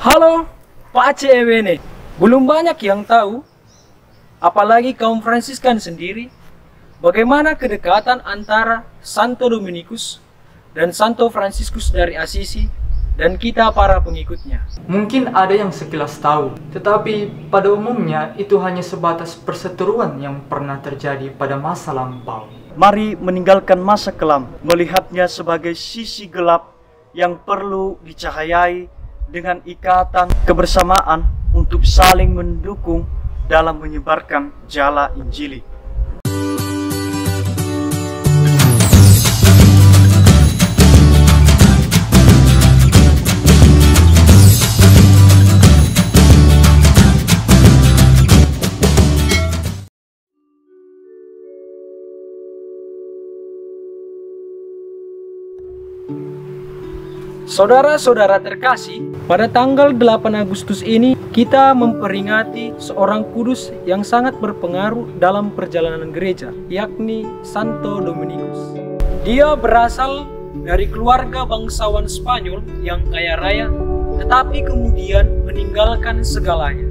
Halo, Pak CEWN. Belum banyak yang tahu, apalagi kaum Fransiskan sendiri, bagaimana kedekatan antara Santo Dominikus dan Santo Fransiskus dari Assisi dan kita para pengikutnya. Mungkin ada yang sekilas tahu, tetapi pada umumnya itu hanya sebatas perseteruan yang pernah terjadi pada masa lampau. Mari meninggalkan masa kelam, melihatnya sebagai sisi gelap yang perlu dicahayai dengan ikatan kebersamaan untuk saling mendukung dalam menyebarkan jala Injili. Saudara-saudara terkasih, pada tanggal 8 Agustus ini kita memperingati seorang kudus yang sangat berpengaruh dalam perjalanan gereja, yakni Santo Dominikus. Dia berasal dari keluarga bangsawan Spanyol yang kaya raya, tetapi kemudian meninggalkan segalanya.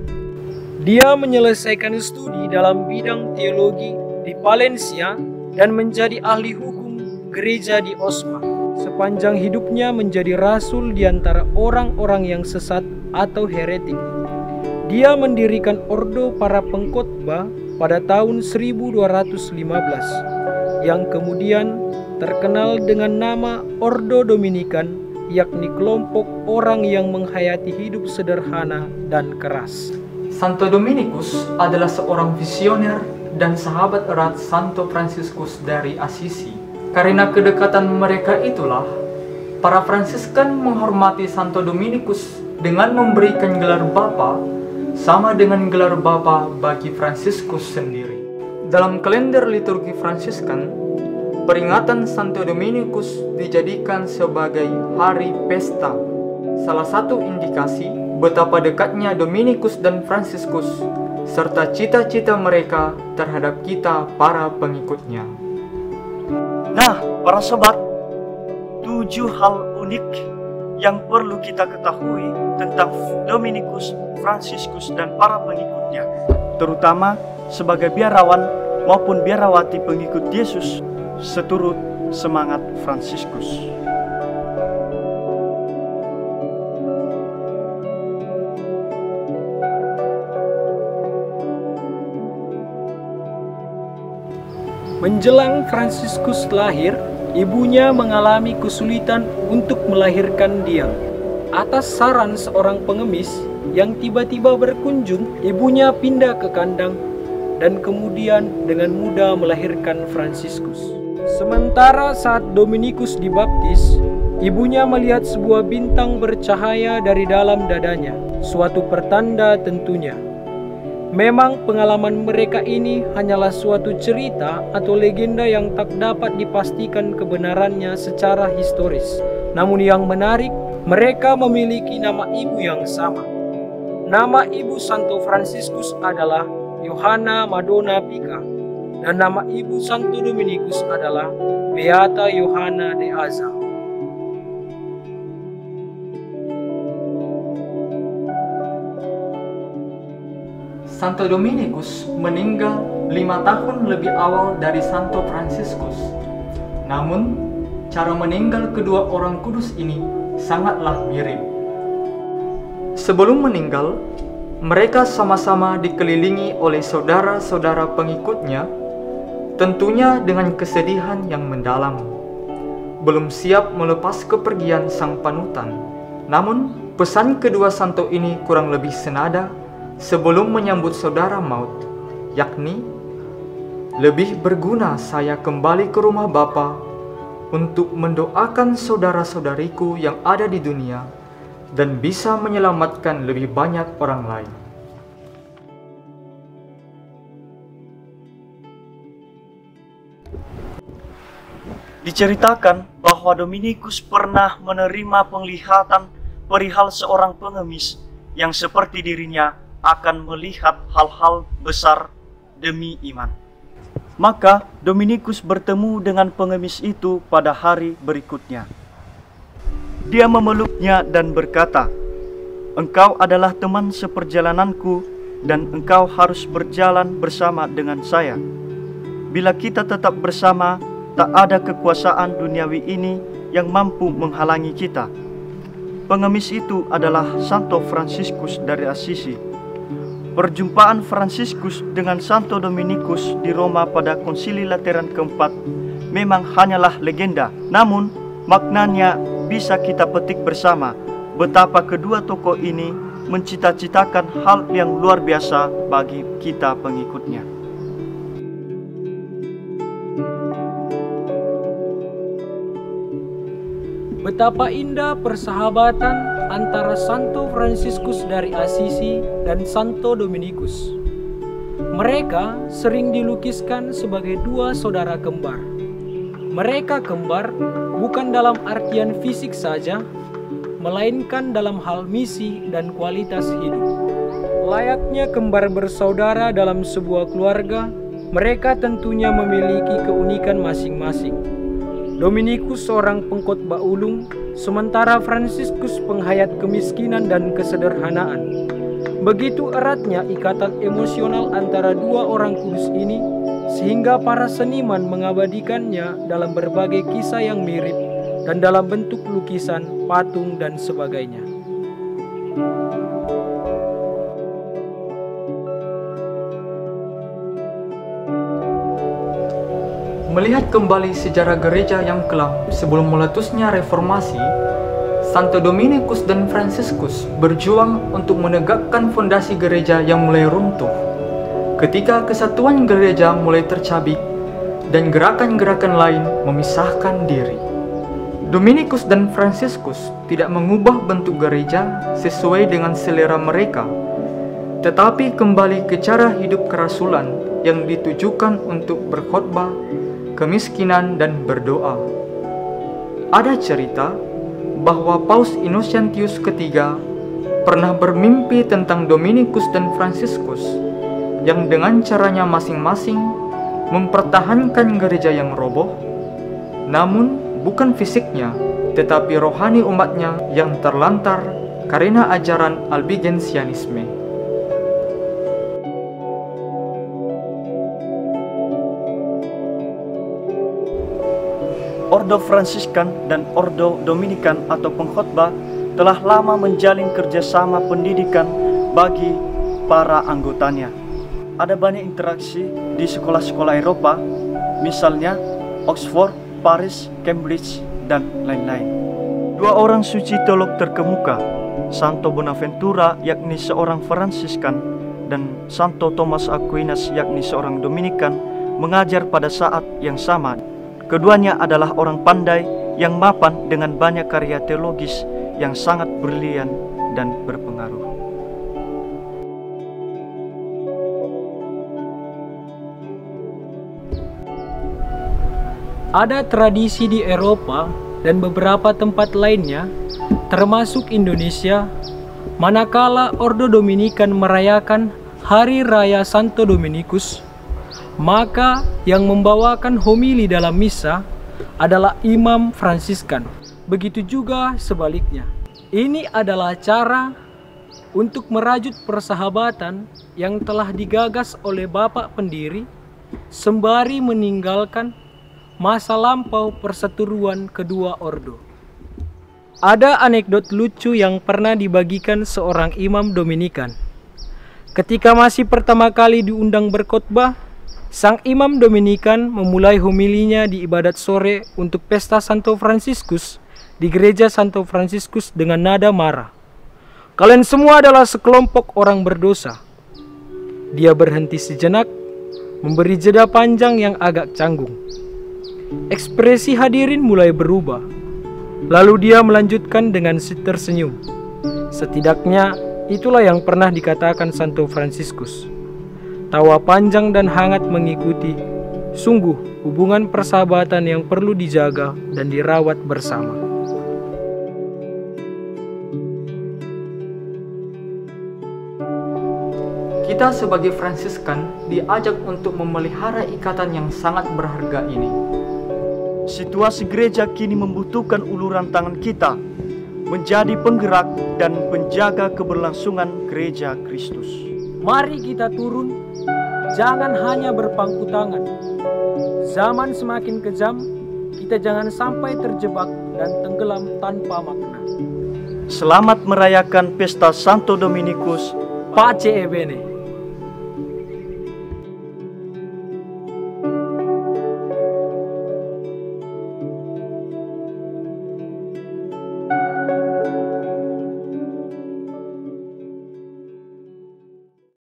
Dia menyelesaikan studi dalam bidang teologi di Valencia dan menjadi ahli hukum gereja di Osma. Sepanjang hidupnya menjadi rasul di antara orang-orang yang sesat atau heretik. Dia mendirikan ordo para pengkhotbah pada tahun 1215 yang kemudian terkenal dengan nama Ordo Dominikan, yakni kelompok orang yang menghayati hidup sederhana dan keras. Santo Dominikus adalah seorang visioner dan sahabat erat Santo Fransiskus dari Assisi. Karena kedekatan mereka itulah, para Fransiskan menghormati Santo Dominikus dengan memberikan gelar Bapa sama dengan gelar Bapa bagi Fransiskus sendiri. Dalam kalender liturgi Fransiskan, peringatan Santo Dominikus dijadikan sebagai hari pesta. Salah satu indikasi betapa dekatnya Dominikus dan Fransiskus serta cita-cita mereka terhadap kita para pengikutnya. Nah, para sobat, 7 hal unik yang perlu kita ketahui tentang Dominikus, Fransiskus, dan para pengikutnya, terutama sebagai biarawan maupun biarawati pengikut Yesus seturut semangat Fransiskus. Menjelang Fransiskus lahir, ibunya mengalami kesulitan untuk melahirkan dia. Atas saran seorang pengemis yang tiba-tiba berkunjung, ibunya pindah ke kandang dan kemudian dengan mudah melahirkan Fransiskus. Sementara saat Dominikus dibaptis, ibunya melihat sebuah bintang bercahaya dari dalam dadanya, suatu pertanda tentunya. Memang pengalaman mereka ini hanyalah suatu cerita atau legenda yang tak dapat dipastikan kebenarannya secara historis. Namun yang menarik, mereka memiliki nama ibu yang sama. Nama ibu Santo Fransiskus adalah Johanna Madonna Pica, dan nama ibu Santo Dominikus adalah Beata Johanna de Azza. Santo Dominikus meninggal 5 tahun lebih awal dari Santo Fransiskus. Namun, cara meninggal kedua orang kudus ini sangatlah mirip. Sebelum meninggal, mereka sama-sama dikelilingi oleh saudara-saudara pengikutnya, tentunya dengan kesedihan yang mendalam. Belum siap melepas kepergian sang panutan. Namun, pesan kedua santo ini kurang lebih senada sebelum menyambut saudara maut, yakni, lebih berguna saya kembali ke rumah Bapa untuk mendoakan saudara-saudariku yang ada di dunia dan bisa menyelamatkan lebih banyak orang lain. Diceritakan bahwa Dominikus pernah menerima penglihatan perihal seorang pengemis yang seperti dirinya akan melihat hal-hal besar demi iman. Maka Dominikus bertemu dengan pengemis itu pada hari berikutnya. Dia memeluknya dan berkata, engkau adalah teman seperjalananku dan engkau harus berjalan bersama dengan saya. Bila kita tetap bersama, tak ada kekuasaan duniawi ini yang mampu menghalangi kita. Pengemis itu adalah Santo Fransiskus dari Assisi. Perjumpaan Fransiskus dengan Santo Dominikus di Roma pada Konsili Lateran keempat memang hanyalah legenda, namun maknanya bisa kita petik bersama betapa kedua tokoh ini mencita-citakan hal yang luar biasa bagi kita pengikutnya. Betapa indah persahabatan antara Santo Fransiskus dari Assisi dan Santo Dominikus. Mereka sering dilukiskan sebagai dua saudara kembar. Mereka kembar bukan dalam artian fisik saja, melainkan dalam hal misi dan kualitas hidup. Layaknya kembar bersaudara dalam sebuah keluarga, mereka tentunya memiliki keunikan masing-masing. Dominikus seorang pengkhotbah ulung, sementara Fransiskus penghayat kemiskinan dan kesederhanaan. Begitu eratnya ikatan emosional antara dua orang kudus ini, sehingga para seniman mengabadikannya dalam berbagai kisah yang mirip dan dalam bentuk lukisan, patung, dan sebagainya. Melihat kembali sejarah gereja yang kelam sebelum meletusnya reformasi, Santo Dominikus dan Fransiskus berjuang untuk menegakkan fondasi gereja yang mulai runtuh. Ketika kesatuan gereja mulai tercabik dan gerakan-gerakan lain memisahkan diri, Dominikus dan Fransiskus tidak mengubah bentuk gereja sesuai dengan selera mereka, tetapi kembali ke cara hidup kerasulan yang ditujukan untuk berkhotbah, kemiskinan, dan berdoa. Ada cerita bahwa Paus Innocentius III pernah bermimpi tentang Dominikus dan Fransiskus yang dengan caranya masing-masing mempertahankan gereja yang roboh, namun bukan fisiknya, tetapi rohani umatnya yang terlantar karena ajaran Albigensianisme. Ordo Fransiskan dan Ordo Dominikan atau pengkhotbah telah lama menjalin kerjasama pendidikan bagi para anggotanya. Ada banyak interaksi di sekolah-sekolah Eropa, misalnya Oxford, Paris, Cambridge, dan lain-lain. Dua orang suci teolog terkemuka, Santo Bonaventura yakni seorang Fransiskan dan Santo Thomas Aquinas yakni seorang Dominikan, mengajar pada saat yang sama. Keduanya adalah orang pandai yang mapan dengan banyak karya teologis yang sangat brilian dan berpengaruh. Ada tradisi di Eropa dan beberapa tempat lainnya, termasuk Indonesia, manakala Ordo Dominikan merayakan Hari Raya Santo Dominikus, maka yang membawakan homili dalam misa adalah imam Fransiskan. Begitu juga sebaliknya. Ini adalah cara untuk merajut persahabatan yang telah digagas oleh Bapak Pendiri, sembari meninggalkan masa lampau perseteruan kedua ordo. Ada anekdot lucu yang pernah dibagikan seorang imam Dominikan. Ketika masih pertama kali diundang berkhotbah, sang imam Dominikan memulai homilinya di ibadat sore untuk pesta Santo Fransiskus di gereja Santo Fransiskus dengan nada marah. "Kalian semua adalah sekelompok orang berdosa." Dia berhenti sejenak, memberi jeda panjang yang agak canggung. Ekspresi hadirin mulai berubah. Lalu dia melanjutkan dengan tersenyum. Setidaknya itulah yang pernah dikatakan Santo Fransiskus. Tawa panjang dan hangat mengikuti. Sungguh hubungan persahabatan yang perlu dijaga dan dirawat bersama. Kita sebagai Fransiskan diajak untuk memelihara ikatan yang sangat berharga ini. Situasi gereja kini membutuhkan uluran tangan kita. menjadi penggerak dan penjaga keberlangsungan gereja Kristus. Mari kita turun, jangan hanya berpangku tangan. Zaman semakin kejam, kita jangan sampai terjebak dan tenggelam tanpa makna. Selamat merayakan pesta Santo Dominikus. Pace e bene.